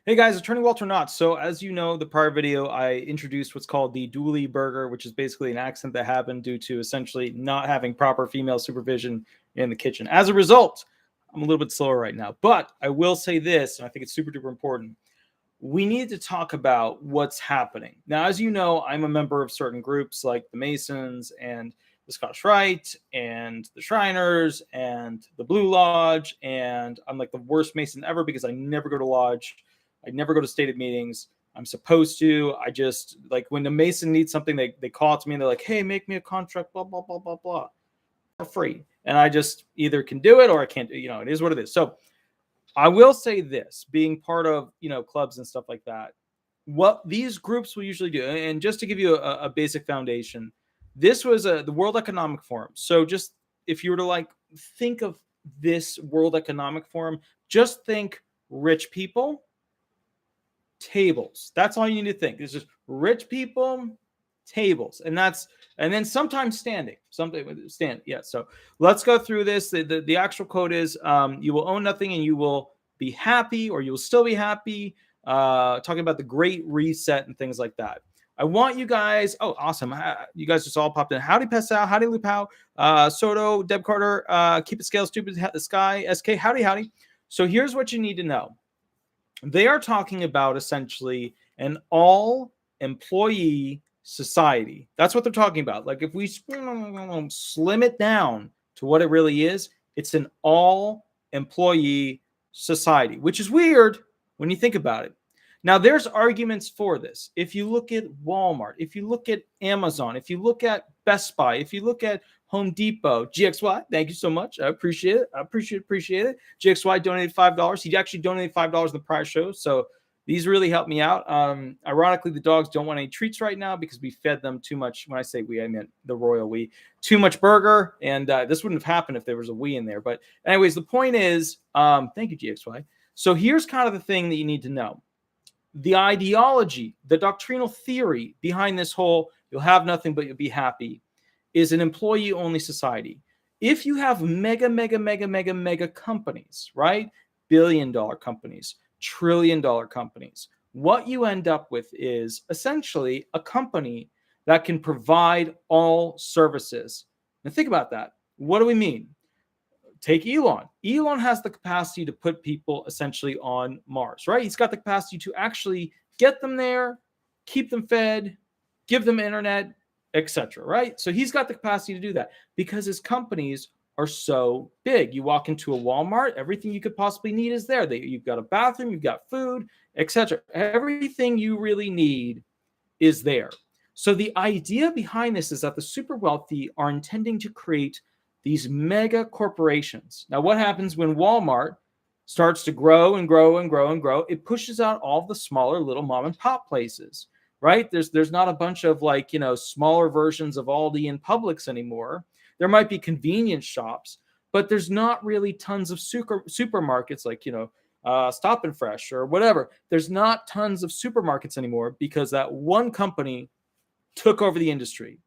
Hey guys, Attorney Walter Knott. So as you know, the prior video, I introduced what's called the dually burger, which is basically an accident that happened due to essentially not having proper female supervision in the kitchen. As a result, I'm a little bit slower right now, but I will say this, and I think it's super duper important. We need to talk about what's happening. Now, as you know, I'm a member of certain groups like the Masons and the Scottish Rite and the Shriners and the Blue Lodge. And I'm like the worst Mason ever because I never go to lodge. I never go to stated meetings. I'm supposed to. I just like when the Mason needs something, they call it to me and they're like, hey, make me a contract, blah, blah, blah, blah, blah, for free. And I just either can do it or I can't, it is what it is. So I will say this, being part of, clubs and stuff like that, what these groups will usually do, and just to give you a basic foundation, this was the World Economic Forum. So just if you were to like think of this World Economic Forum, just think rich people, tables. That's all you need to think. It's just rich people, tables, and then sometimes standing. Something stand. Yeah. So let's go through this. The actual quote is, "You will own nothing, and you will be happy, or you will still be happy." Talking about the Great Reset and things like that. I want you guys. Oh, awesome! You guys just all popped in. Howdy, Pessow. Howdy, Lupao. Soto, Deb Carter. Keep it scale, stupid. Sky, SK. Howdy, howdy. So here's what you need to know. They are talking about essentially an all employee society. That's what they're talking about. Like if we slim it down to what it really is, it's an all employee society, which is weird when you think about it. Now, there's arguments for this. If you look at Walmart, if you look at Amazon, if you look at Best Buy, if you look at Home Depot, GXY, thank you so much. I appreciate it. I appreciate it. GXY donated $5. He actually donated $5 in the prior show. So these really helped me out. Ironically, the dogs don't want any treats right now because we fed them too much. When I say we, I meant the royal we. Too much burger. And this wouldn't have happened if there was a we in there. But anyways, the point is, thank you, GXY. So here's kind of the thing that you need to know. The ideology, the doctrinal theory behind this whole you'll have nothing but you'll be happy is an employee-only society. If you have mega companies, right? Billion-dollar companies, trillion-dollar companies, what you end up with is essentially a company that can provide all services. Now think about that. What do we mean? Take Elon. Elon has the capacity to put people essentially on Mars, right? He's got the capacity to actually get them there, keep them fed, give them internet, etc. Right? So he's got the capacity to do that because his companies are so big. You walk into a Walmart, everything you could possibly need is there. You've got a bathroom, you've got food, etc. Everything you really need is there. So the idea behind this is that the super wealthy are intending to create these mega corporations. Now, what happens when Walmart starts to grow and grow and grow and grow? It pushes out all the smaller little mom and pop places, right? There's not a bunch of smaller versions of Aldi and Publix anymore. There might be convenience shops, but there's not really tons of supermarkets like, Stop and Fresh or whatever. There's not tons of supermarkets anymore because that one company took over the industry.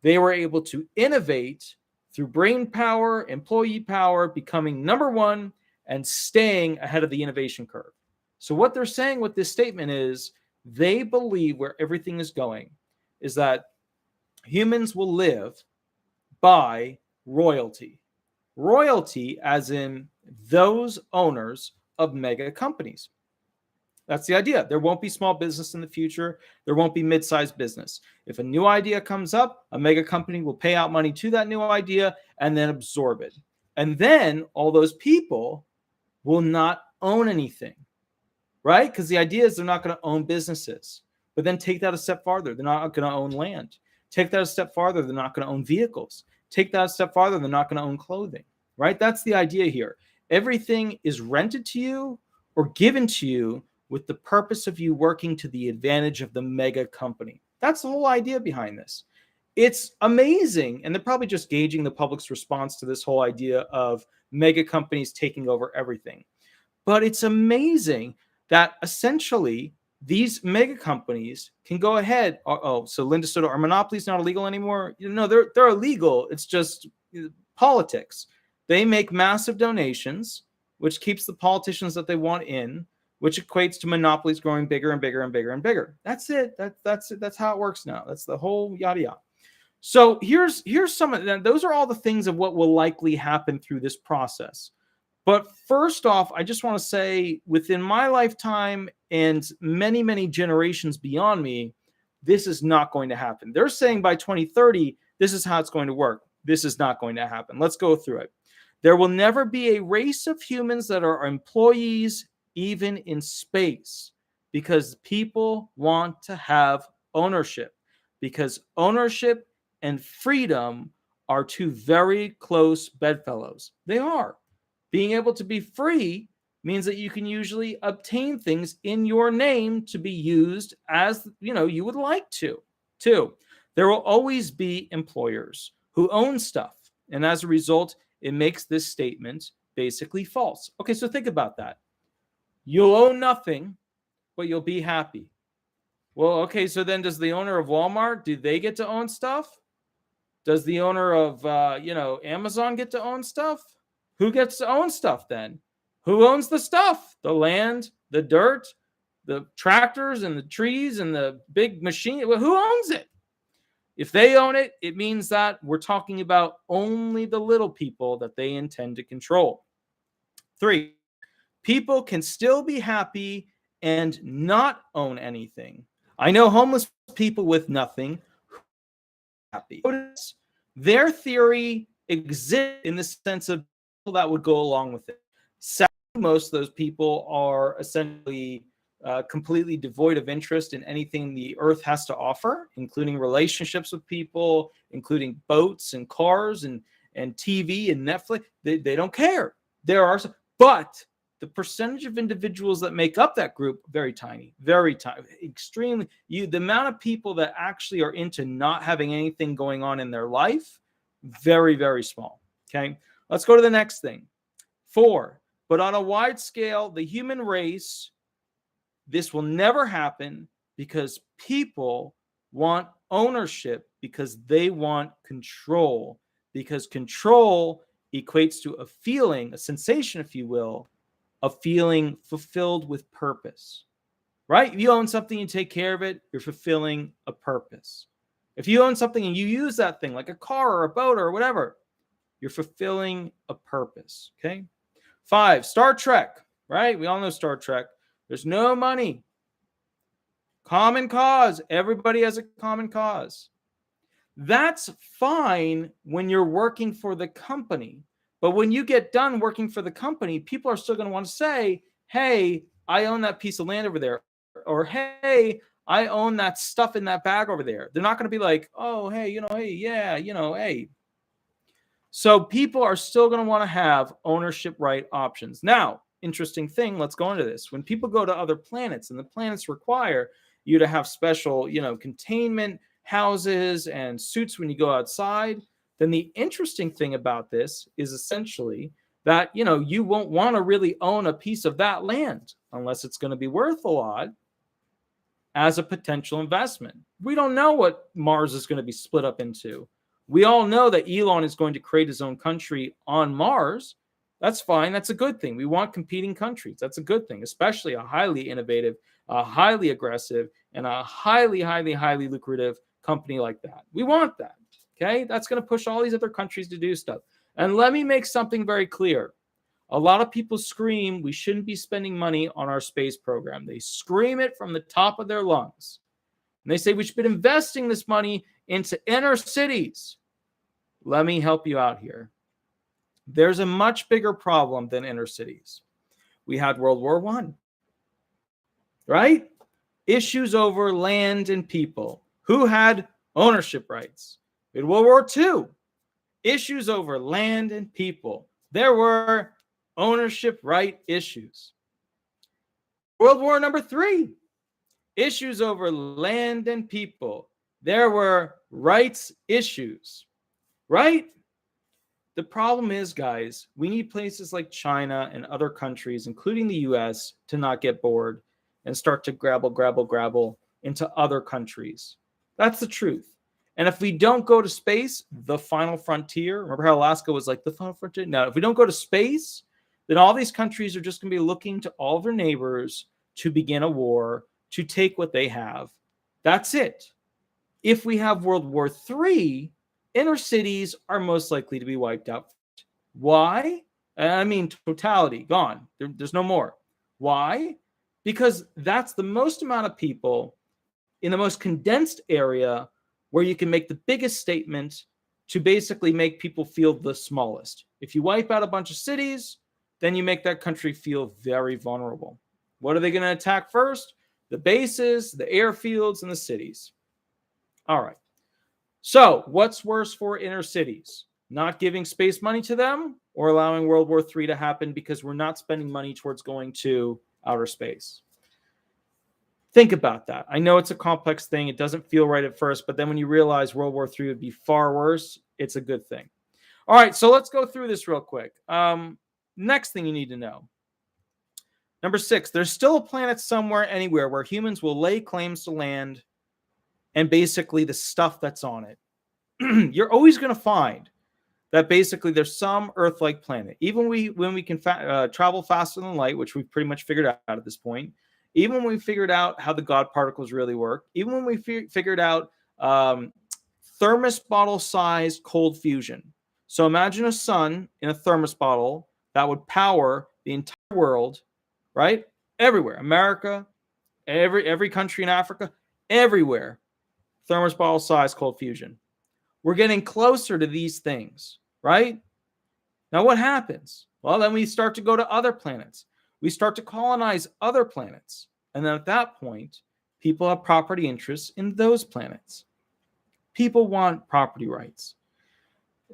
They were able to innovate through brain power, employee power, becoming number one and staying ahead of the innovation curve. So what they're saying with this statement is they believe where everything is going is that humans will live by royalty. Royalty as in those owners of mega companies. That's the idea. There won't be small business in the future. There won't be mid-sized business. If a new idea comes up, a mega company will pay out money to that new idea and then absorb it. And then all those people will not own anything, right? Because the idea is they're not going to own businesses. But then take that a step farther. They're not going to own land. Take that a step farther. They're not going to own vehicles. Take that a step farther. They're not going to own clothing, right? That's the idea here. Everything is rented to you or given to you with the purpose of you working to the advantage of the mega company. That's the whole idea behind this. It's amazing. And they're probably just gauging the public's response to this whole idea of mega companies taking over everything. But it's amazing that essentially these mega companies can go ahead. So Linda Soto, are monopolies not illegal anymore? No, they're illegal. It's just politics. They make massive donations, which keeps the politicians that they want in. which equates to monopolies growing bigger and bigger and bigger and bigger. That's it. That's it. That's how it works now. That's the whole yada yada. So here's some of them. Those are all the things of what will likely happen through this process. But first off, I just want to say within my lifetime and many, many generations beyond me, this is not going to happen. They're saying by 2030, this is how it's going to work. This is not going to happen. Let's go through it. There will never be a race of humans that are employees, even in space, because people want to have ownership, because ownership and freedom are two very close bedfellows. They are. Being able to be free means that you can usually obtain things in your name to be used as you would like to. Two, there will always be employers who own stuff. And as a result, it makes this statement basically false. Okay, so think about that. You'll own nothing, but you'll be happy. Well, okay, so then does the owner of Walmart, do they get to own stuff? Does the owner of, Amazon get to own stuff? Who gets to own stuff then? Who owns the stuff? The land, the dirt, the tractors and the trees and the big machine. Well, who owns it? If they own it, it means that we're talking about only the little people that they intend to control. 3, people can still be happy and not own anything. I know homeless people with nothing happy. Their theory exists in the sense of people that would go along with it. Sadly, most of those people are essentially completely devoid of interest in anything the earth has to offer, including relationships with people, including boats and cars and TV and Netflix. They don't care. There are some, but the percentage of individuals that make up that group, very tiny, extremely. The amount of people that actually are into not having anything going on in their life, very, very small. Okay, let's go to the next thing. 4, but on a wide scale, the human race, this will never happen because people want ownership, because they want control, because control equates to a feeling, a sensation, if you will, of feeling fulfilled with purpose, right? If you own something, you take care of it, you're fulfilling a purpose. If you own something and you use that thing like a car or a boat or whatever, you're fulfilling a purpose, okay? 5, Star Trek, right? We all know Star Trek. There's no money. Common cause. Everybody has a common cause. That's fine when you're working for the company. But when you get done working for the company, people are still going to want to say, hey, I own that piece of land over there. Or, hey, I own that stuff in that bag over there. They're not going to be like, oh, hey, hey, yeah, hey. So people are still going to want to have ownership right options. Now, interesting thing, let's go into this. When people go to other planets and the planets require you to have special, containment houses and suits when you go outside, then the interesting thing about this is essentially that, you won't want to really own a piece of that land unless it's going to be worth a lot as a potential investment. We don't know what Mars is going to be split up into. We all know that Elon is going to create his own country on Mars. That's fine. That's a good thing. We want competing countries. That's a good thing, especially a highly innovative, a highly aggressive, and a highly, highly, highly lucrative company like that. We want that. Okay? That's going to push all these other countries to do stuff. And let me make something very clear. A lot of people scream we shouldn't be spending money on our space program. They scream it from the top of their lungs. And they say we should be investing this money into inner cities. Let me help you out here. There's a much bigger problem than inner cities. We had World War I, right? Issues over land and people. Who had ownership rights? In World War II, issues over land and people. There were ownership right issues. World War III, issues over land and people. There were rights issues, right? The problem is, guys, we need places like China and other countries, including the US, to not get bored and start to grabble into other countries. That's the truth. And if we don't go to space, the final frontier, remember how Alaska was like the final frontier? No, if we don't go to space, then all these countries are just going to be looking to all their neighbors to begin a war, to take what they have. That's it. If we have World War III, inner cities are most likely to be wiped out. Why? I mean, totality, gone. There's no more. Why? Because that's the most amount of people in the most condensed area where you can make the biggest statement to basically make people feel the smallest. If you wipe out a bunch of cities, then you make that country feel very vulnerable. What are they going to attack first? The bases, the airfields, and the cities. All right. So what's worse for inner cities? Not giving space money to them or allowing World War III to happen because we're not spending money towards going to outer space? Think about that. I know it's a complex thing. It doesn't feel right at first, but then when you realize World War III would be far worse, it's a good thing. All right, so let's go through this real quick. Next thing you need to know. Number 6, there's still a planet somewhere, anywhere, where humans will lay claims to land and basically the stuff that's on it. You're always going to find that basically there's some Earth-like planet. Even when we can travel faster than light, which we've pretty much figured out at this point, even when we figured out how the God particles really work, even when we figured out thermos bottle-sized cold fusion. So imagine a sun in a thermos bottle that would power the entire world, right? Everywhere. America, every country in Africa, everywhere. Thermos bottle-sized cold fusion. We're getting closer to these things, right? Now what happens? Well, then we start to go to other planets. We start to colonize other planets. And then at that point, people have property interests in those planets. People want property rights.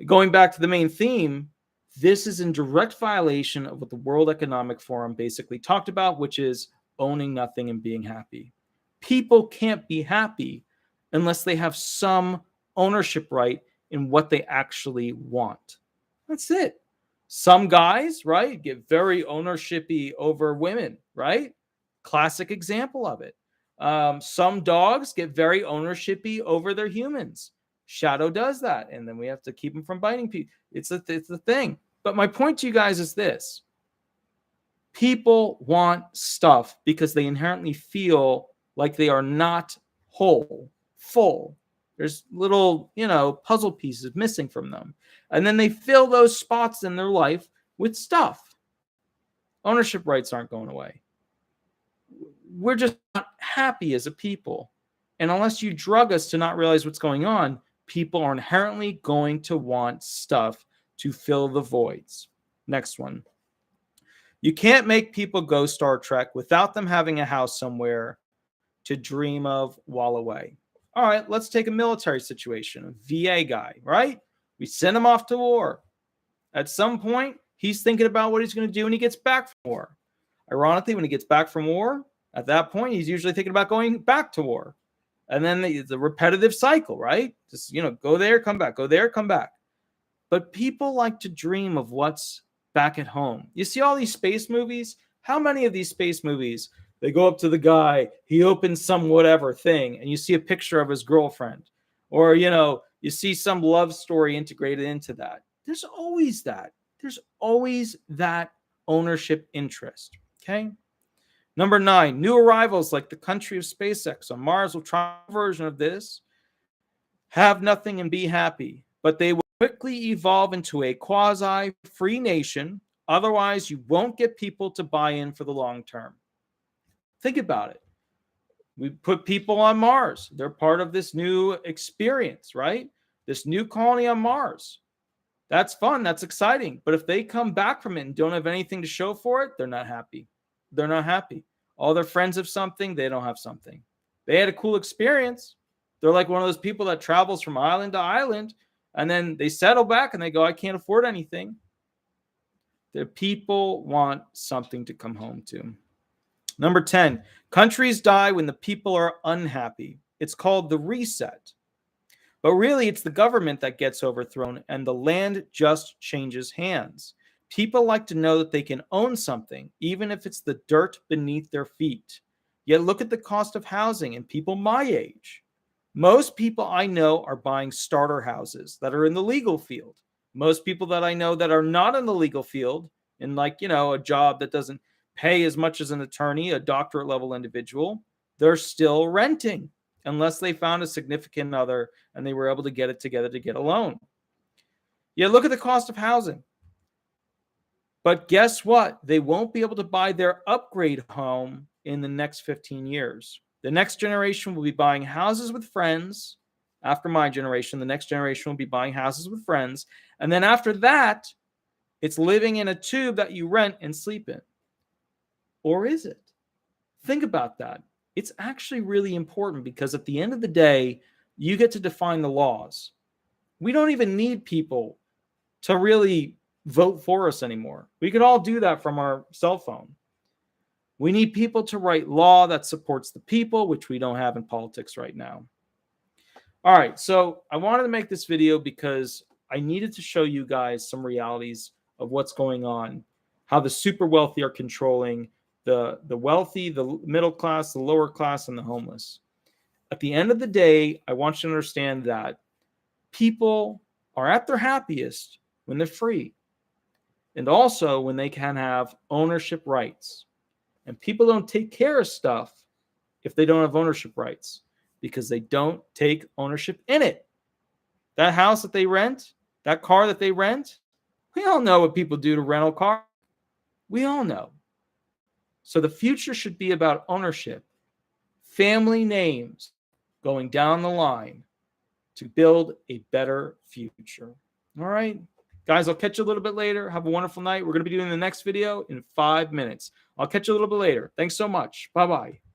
Going back to the main theme, this is in direct violation of what the World Economic Forum basically talked about, which is owning nothing and being happy. People can't be happy unless they have some ownership right in what they actually want. That's it. Some guys, right, get very ownershipy over women, right? Classic example of it. Some dogs get very ownershipy over their humans. Shadow does that, and then we have to keep him from biting people. It's the thing. But my point to you guys is this. People want stuff because they inherently feel like they are not whole, full. There's little, puzzle pieces missing from them. And then they fill those spots in their life with stuff. Ownership rights aren't going away. We're just not happy as a people. And unless you drug us to not realize what's going on, people are inherently going to want stuff to fill the voids. Next one. You can't make people go Star Trek without them having a house somewhere to dream of while away. All right, let's take a military situation, a VA guy, right? We send him off to war. At some point, he's thinking about what he's going to do when he gets back from war. Ironically, when he gets back from war, at that point, he's usually thinking about going back to war. And then the repetitive cycle, right? Just, go there, come back, go there, come back. But people like to dream of what's back at home. You see all these space movies? How many of these space movies, they go up to the guy, he opens some whatever thing, and you see a picture of his girlfriend. Or, you see some love story integrated into that. There's always that. There's always that ownership interest, okay? Number 9, new arrivals like the country of SpaceX on Mars will try a version of this. Have nothing and be happy. But they will quickly evolve into a quasi-free nation. Otherwise, you won't get people to buy in for the long term. Think about it. We put people on Mars. They're part of this new experience, right? This new colony on Mars. That's fun. That's exciting. But if they come back from it and don't have anything to show for it, they're not happy. They're not happy. All their friends have something. They don't have something. They had a cool experience. They're like one of those people that travels from island to island, and then they settle back and they go, I can't afford anything. The people want something to come home to. Number 10, countries die when the people are unhappy. It's called the reset. But really, it's the government that gets overthrown and the land just changes hands. People like to know that they can own something, even if it's the dirt beneath their feet. Yet look at the cost of housing in people my age. Most people I know are buying starter houses that are in the legal field. Most people that I know that are not in the legal field, in like, a job that doesn't pay as much as an attorney, a doctorate level individual, they're still renting unless they found a significant other and they were able to get it together to get a loan. Yeah, look at the cost of housing. But guess what? They won't be able to buy their upgrade home in the next 15 years. The next generation will be buying houses with friends. After my generation, the next generation will be buying houses with friends. And then after that, it's living in a tube that you rent and sleep in. Or is it? Think about that. It's actually really important because at the end of the day, you get to define the laws. We don't even need people to really vote for us anymore. We could all do that from our cell phone. We need people to write law that supports the people, which we don't have in politics right now. All right, so I wanted to make this video because I needed to show you guys some realities of what's going on, how the super wealthy are controlling the wealthy, the middle class, the lower class, and the homeless. At the end of the day, I want you to understand that people are at their happiest when they're free, and also when they can have ownership rights. And people don't take care of stuff if they don't have ownership rights because they don't take ownership in it. That house that they rent, that car that they rent, we all know what people do to rental cars. We all know. So the future should be about ownership, family names going down the line to build a better future. All right. Guys, I'll catch you a little bit later. Have a wonderful night. We're going to be doing the next video in 5 minutes. I'll catch you a little bit later. Thanks so much. Bye-bye.